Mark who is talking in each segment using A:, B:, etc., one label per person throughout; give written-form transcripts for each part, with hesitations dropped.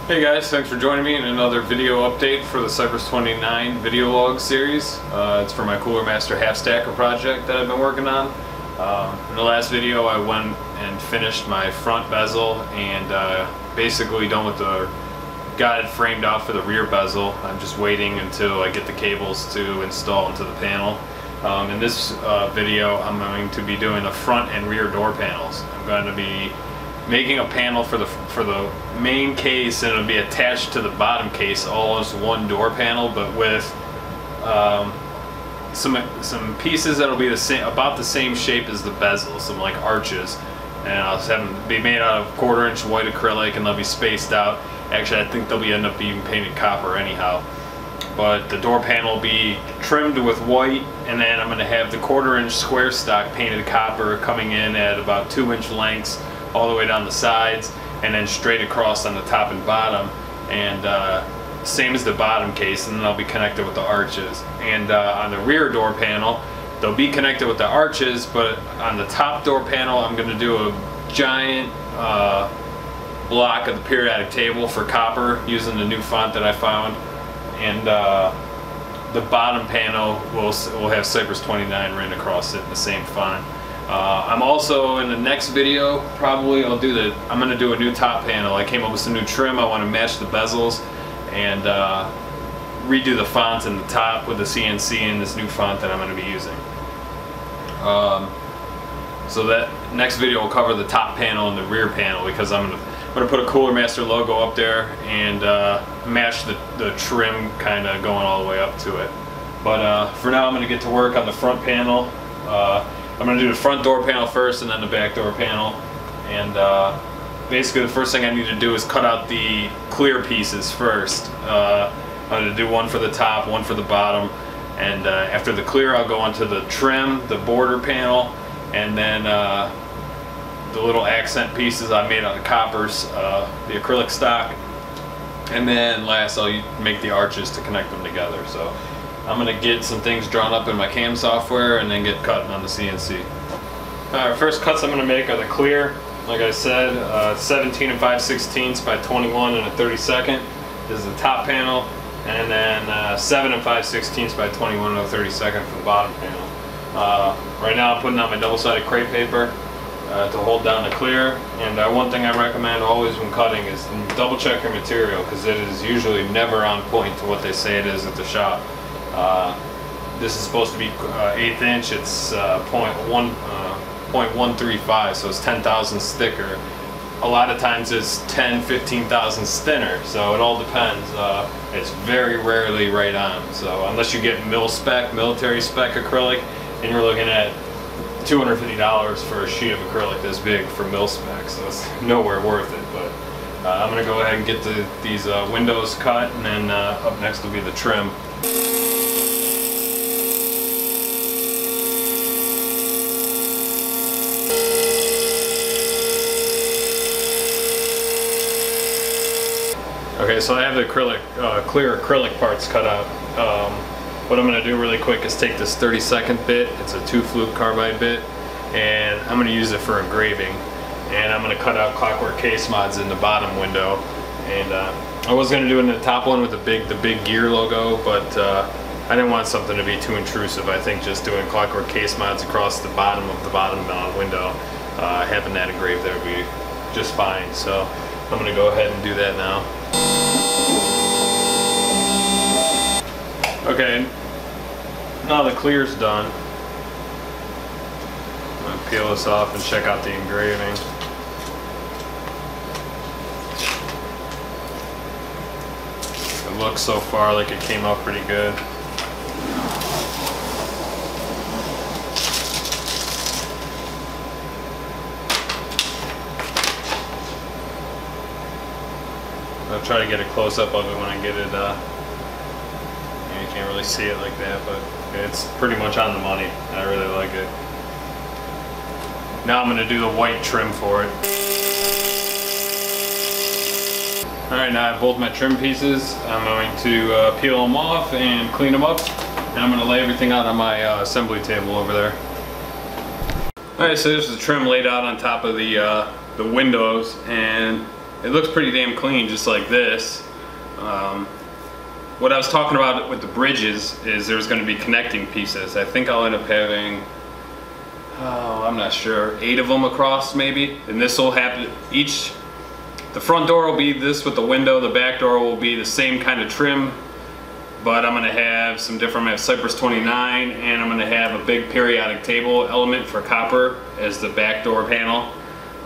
A: Hey guys, thanks for joining me in another video update for the Cyprus 29 video log series. It's for my Cooler Master half stacker project that I've been working on. In the last video I went and finished my front bezel and basically done with got it framed out for the rear bezel. I'm just waiting until I get the cables to install into the panel. In this video I'm going to be doing the front and rear door panels. I'm going to be making a panel for the main case, and it'll be attached to the bottom case all as one door panel, but with some pieces that'll be about the same shape as the bezel, some like arches, and I'll have them be made out of 1/4-inch white acrylic, and they'll be spaced out. Actually, I think they'll end up being painted copper anyhow. But the door panel will be trimmed with white, and then I'm going to have the 1/4-inch square stock painted copper coming in at about 2-inch lengths all the way down the sides, and then straight across on the top and bottom, and same as the bottom case, and then they'll be connected with the arches. And on the rear door panel, they'll be connected with the arches, but on the top door panel I'm going to do a giant block of the periodic table for copper using the new font that I found, and the bottom panel will have Cyprus 29 written across it in the same font. I'm also, in the next video, probably I'm going to do a new top panel. I came up with some new trim. I want to match the bezels and redo the font in the top with the CNC and this new font that I'm going to be using. So that next video will cover the top panel and the rear panel, because I'm going to put a Cooler Master logo up there and match the trim kind of going all the way up to it. But for now I'm going to get to work on the front panel. I'm going to do the front door panel first and then the back door panel, and basically the first thing I need to do is cut out the clear pieces first. I'm going to do one for the top, one for the bottom, and after the clear I'll go onto the trim, the border panel, and then the little accent pieces I made out of coppers, the acrylic stock, and then last I'll make the arches to connect them together. So I'm going to get some things drawn up in my CAM software and then get cutting on the CNC. Alright, first cuts I'm going to make are the clear. Like I said, 17 5/16 by 21 1/32 is the top panel, and then 7 5/16 by 21 1/32 for the bottom panel. Right now I'm putting on my double-sided crepe paper to hold down the clear, and one thing I recommend always when cutting is double check your material, because it is usually never on point to what they say it is at the shop. This is supposed to be 1/8 inch. It's 0.135, so it's 10 thousandths thicker. A lot of times it's 10-15 thousandths thinner, so it all depends. It's very rarely right on, so unless you get military spec acrylic, and you're looking at $250 for a sheet of acrylic this big for mil spec, so it's nowhere worth it. But I'm going to go ahead and get these windows cut, and then up next will be the trim. Okay, so I have the clear acrylic parts cut out. What I'm going to do really quick is take this 32nd bit, it's a 2-flute carbide bit, and I'm going to use it for engraving. And I'm going to cut out clockwork case mods in the bottom window. And I was going to do it in the top one with the big gear logo, but I didn't want something to be too intrusive. I think just doing clockwork case mods across the bottom of the bottom window, having that engraved there would be just fine. So I'm going to go ahead and do that now. Okay, now the clear's done. I'm going to peel this off and check out the engraving. It looks so far like it came out pretty good. I'll try to get a close-up of it when I get it. You can't really see it like that, but it's pretty much on the money. I really like it. Now I'm going to do the white trim for it. Alright, now I have both my trim pieces. I'm going to peel them off and clean them up, and I'm going to lay everything out on my assembly table over there. Alright, so this is the trim laid out on top of the windows, and it looks pretty damn clean, just like this. What I was talking about with the bridges is there's going to be connecting pieces. I think I'll end up having, I'm not sure, 8 of them across maybe. And this will have the front door will be this with the window, the back door will be the same kind of trim, but I'm going to have some different, I'm going to have Cyprus 29, and I'm going to have a big periodic table element for copper as the back door panel.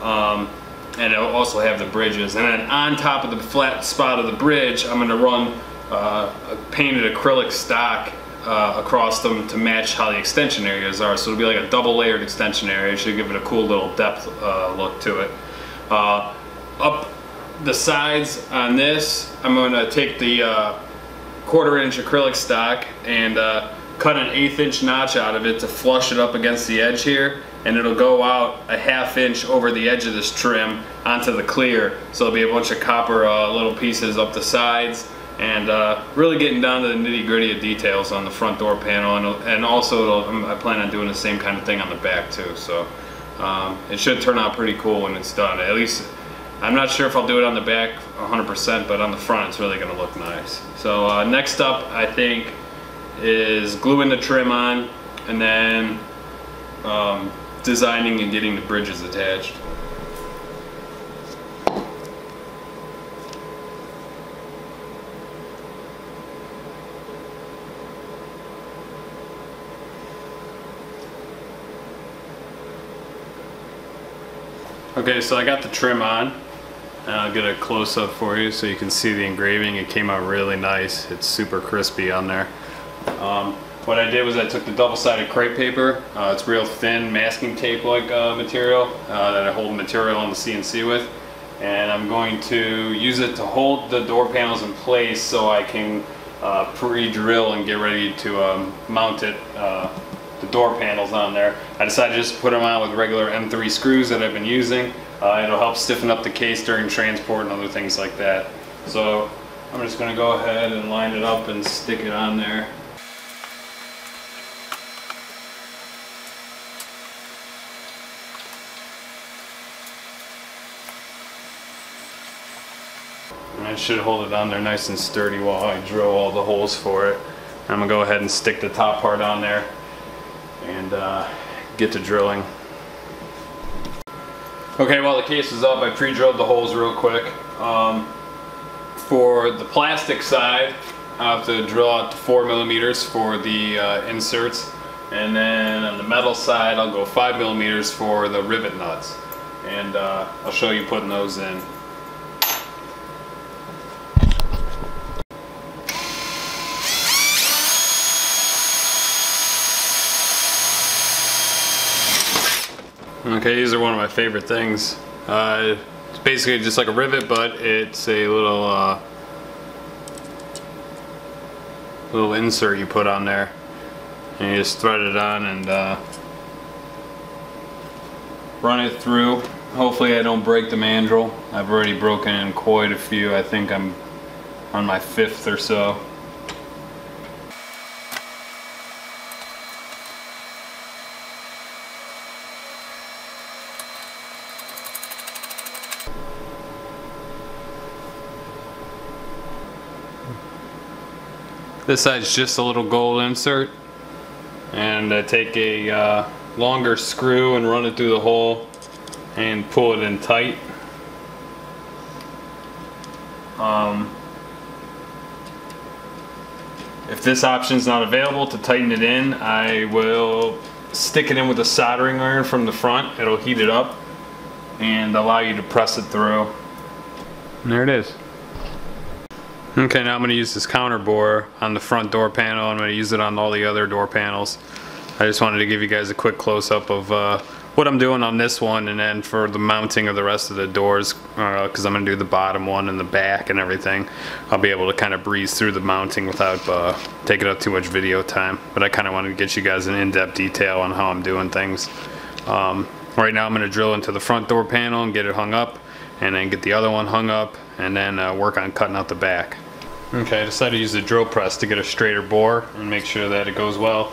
A: And I'll also have the bridges. And then on top of the flat spot of the bridge, I'm going to run a painted acrylic stock across them to match how the extension areas are. So it'll be like a double layered extension area. It should give it a cool little depth look to it. Up the sides on this, I'm going to take the 1/4 inch acrylic stock and cut an 1/8 inch notch out of it to flush it up against the edge here, and it'll go out a 1/2 inch over the edge of this trim onto the clear. So there'll be a bunch of copper little pieces up the sides, and really getting down to the nitty-gritty of details on the front door panel, and also I plan on doing the same kind of thing on the back too. So it should turn out pretty cool when it's done. At least I'm not sure if I'll do it on the back 100%, but on the front it's really going to look nice. So next up, I think, is gluing the trim on, and then designing and getting the bridges attached. Okay, so I got the trim on, and I'll get a close-up for you so you can see the engraving. It came out really nice. It's super crispy on there. What I did was I took the double-sided crepe paper. It's real thin masking tape like material that I hold material on the CNC with, and I'm going to use it to hold the door panels in place so I can pre-drill and get ready to mount it, the door panels on there. I decided to just put them on with regular M3 screws that I've been using. It'll help stiffen up the case during transport and other things like that. So I'm just going to go ahead and line it up and stick it on there. And I should hold it on there nice and sturdy while I drill all the holes for it. I'm going to go ahead and stick the top part on there and get to drilling. Okay, while the case is up, I pre-drilled the holes real quick. For the plastic side, I have to drill out to 4 millimeters for the inserts, and then on the metal side, I'll go 5 millimeters for the rivet nuts, and I'll show you putting those in. Okay, these are one of my favorite things. It's basically just like a rivet, but it's a little insert you put on there, and you just thread it on and run it through. Hopefully I don't break the mandrel. I've already broken in quite a few. I think I'm on my 5th or so. This side's just a little gold insert, and I take a longer screw and run it through the hole and pull it in tight. If this option's not available, to tighten it in, I will stick it in with a soldering iron from the front. It'll heat it up and allow you to press it through. And there it is. Okay, now I'm going to use this counter bore on the front door panel. I'm going to use it on all the other door panels. I just wanted to give you guys a quick close-up of what I'm doing on this one, and then for the mounting of the rest of the doors, because I'm going to do the bottom one and the back and everything, I'll be able to kind of breeze through the mounting without taking up too much video time. But I kind of wanted to get you guys an in-depth detail on how I'm doing things. Right now I'm going to drill into the front door panel and get it hung up, and then get the other one hung up, and then work on cutting out the back. Okay, I decided to use the drill press to get a straighter bore and make sure that it goes well.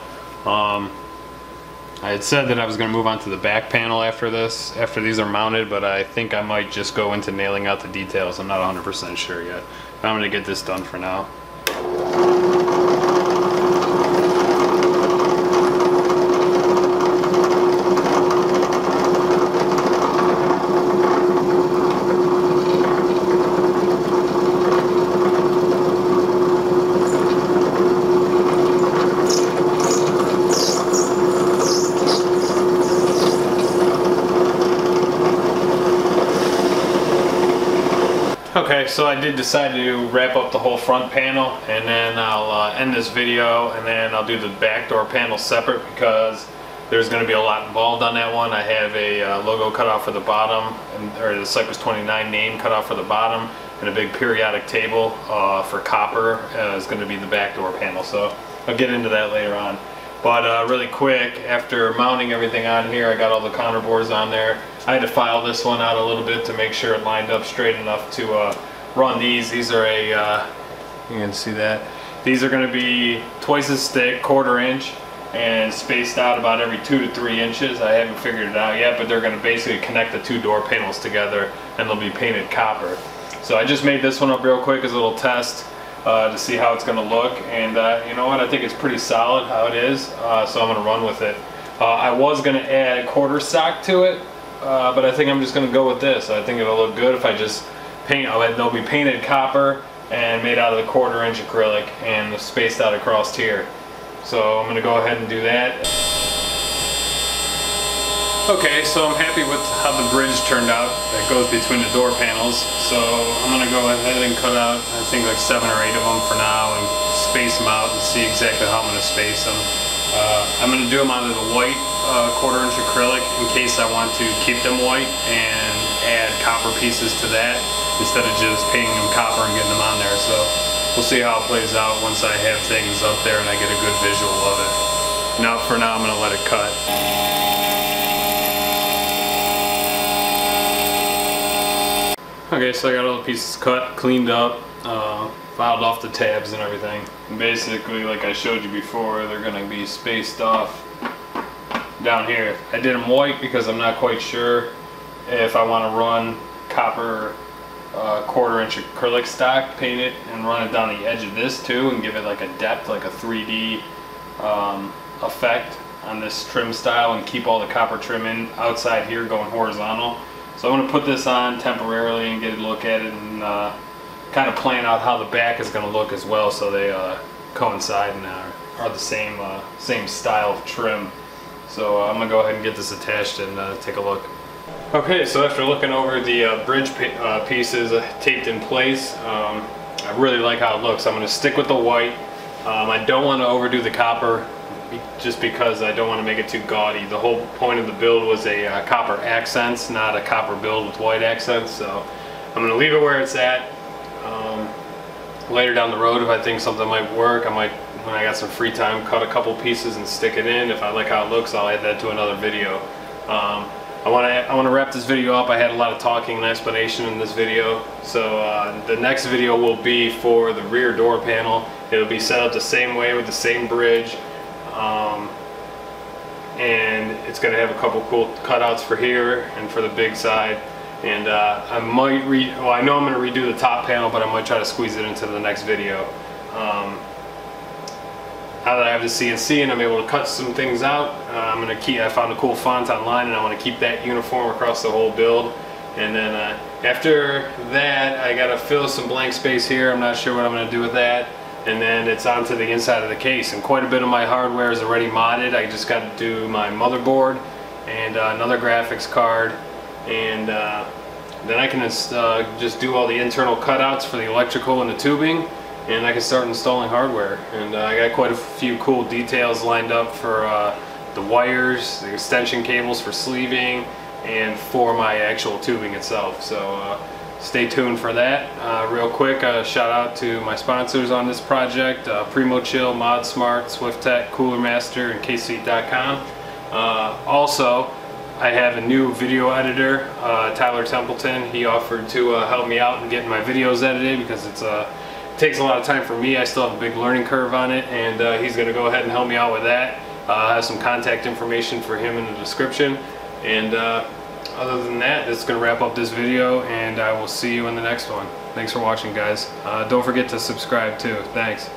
A: I had said that I was going to move on to the back panel after this, after these are mounted, but I think I might just go into nailing out the details. I'm not 100% sure yet. But I'm going to get this done for now. Okay, so I did decide to wrap up the whole front panel, and then I'll end this video, and then I'll do the back door panel separate because there's going to be a lot involved on that one. I have a logo cut off for the bottom, or the Cyprus 29 name cut off for the bottom, and a big periodic table for copper is going to be the back door panel. So I'll get into that later on. But really quick, after mounting everything on here, I got all the counter boards on there. I had to file this one out a little bit to make sure it lined up straight enough to run these. These are a, you can see that. These are going to be twice as thick, 1/4 inch, and spaced out about every 2 to 3 inches. I haven't figured it out yet, but they're going to basically connect the two door panels together, and they'll be painted copper. So I just made this one up real quick as a little test. To see how it's going to look, and you know what, I think it's pretty solid how it is, so I'm going to run with it. I was going to add quarter stock to it, but I think I'm just going to go with this. I think it'll look good if I just paint. They'll be painted copper and made out of the 1/4 inch acrylic and spaced out across here. So I'm going to go ahead and do that. Okay, so I'm happy with how the bridge turned out that goes between the door panels. So I'm going to go ahead and cut out, I think, like 7 or 8 of them for now and space them out and see exactly how I'm going to space them. I'm going to do them out of the white 1/4 inch acrylic in case I want to keep them white and add copper pieces to that instead of just painting them copper and getting them on there. So we'll see how it plays out once I have things up there and I get a good visual of it. Now, for now, I'm going to let it cut. Okay, so I got all the pieces cut, cleaned up, filed off the tabs and everything. And basically, like I showed you before, they're going to be spaced off down here. I did them white because I'm not quite sure if I want to run copper 1/4 inch acrylic stock, paint it, and run it down the edge of this too, and give it like a depth, like a 3D effect on this trim style, and keep all the copper trim in outside here going horizontal. So I'm going to put this on temporarily and get a look at it and kind of plan out how the back is going to look as well, so they coincide and are the same style of trim. So I'm going to go ahead and get this attached and take a look. Okay, so after looking over the bridge pieces taped in place, I really like how it looks. I'm going to stick with the white. I don't want to overdo the copper, just because I don't want to make it too gaudy. The whole point of the build was a copper accents, not a copper build with white accents. So I'm going to leave it where it's at. Later down the road, if I think something might work, I might, when I got some free time, cut a couple pieces and stick it in. If I like how it looks, I'll add that to another video. I want to wrap this video up. I had a lot of talking and explanation in this video. So the next video will be for the rear door panel. It'll be set up the same way with the same bridge. And it's going to have a couple cool cutouts for here and for the big side. And I might I know I'm going to redo the top panel, but I might try to squeeze it into the next video. Now that I have the CNC and I'm able to cut some things out, I'm going to keep. I found a cool font online, and I want to keep that uniform across the whole build. And then after that, I got to fill some blank space here. I'm not sure what I'm going to do with that. And then it's onto the inside of the case, and quite a bit of my hardware is already modded. I just got to do my motherboard and another graphics card, and then I can just do all the internal cutouts for the electrical and the tubing, and I can start installing hardware. And I got quite a few cool details lined up for the wires, the extension cables for sleeving, and for my actual tubing itself. So stay tuned for that. Real quick, shout out to my sponsors on this project, Primo Chill, Mod Smart, SwiftTech, Cooler Master, and KSeat.com. Also, I have a new video editor, Tyler Templeton. He offered to help me out in getting my videos edited because it takes a lot of time for me. I still have a big learning curve on it, and he's going to go ahead and help me out with that. I have some contact information for him in the description. And other than that, this is going to wrap up this video, and I will see you in the next one. Thanks for watching, guys. Don't forget to subscribe too. Thanks.